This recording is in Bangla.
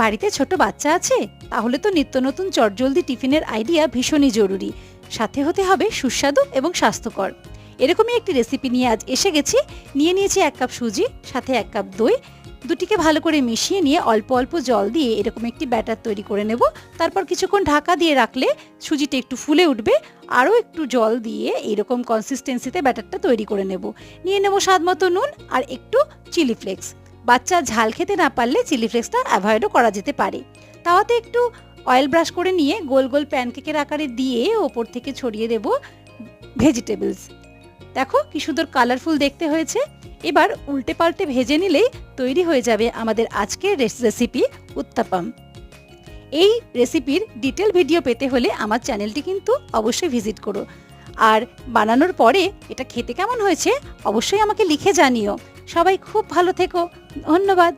বাড়িতে ছোট বাচ্চা আছে? তাহলে তো নিত্য নতুন চটজলদি টিফিনের আইডিয়া ভীষণই জরুরি। সাথে হতে হবে সুস্বাদু এবং স্বাস্থ্যকর। এরকমই একটি রেসিপি নিয়ে আজ এসে গেছি। নিয়ে নিয়েছি 1 কাপ সুজি, সাথে 1 কাপ দই। দুটিকে ভালো করে মিশিয়ে নিয়ে অল্প অল্প জল দিয়ে এরকম একটি ব্যাটার তৈরি করে নেব। তারপর কিছুক্ষণ ঢাকা দিয়ে রাখলে সুজিটা একটু ফুলে উঠবে। আরও একটু জল দিয়ে এইরকম কনসিস্টেন্সিতে ব্যাটারটা তৈরি করে নেব। নিয়ে নেব স্বাদ মতো নুন আর একটু চিলি ফ্লেক্স। বাচ্চা ঝাল খেতে না পারলে চিলি ফ্লেক্সটা অ্যাভয়েডও করা যেতে পারে। তাওয়াতে একটু অয়েল ব্রাশ করে নিয়ে গোল গোল প্যানকেকের আকারে দিয়ে ওপর থেকে ছড়িয়ে দেব ভেজিটেবলস। দেখো কি সুন্দর কালারফুল দেখতে হয়েছে। এবার উল্টে পাল্টে ভেজে নিলেই তৈরি হয়ে যাবে আমাদের আজকের রেসিপি উত্তাপাম। এই রেসিপির ডিটেল ভিডিও পেতে হলে আমার চ্যানেলটি কিন্তু অবশ্যই ভিজিট করো। আর বানানোর পরে এটা খেতে কেমন হয়েছে অবশ্যই আমাকে লিখে জানিও। সবাই খুব ভালো থেকো। ধন্যবাদ।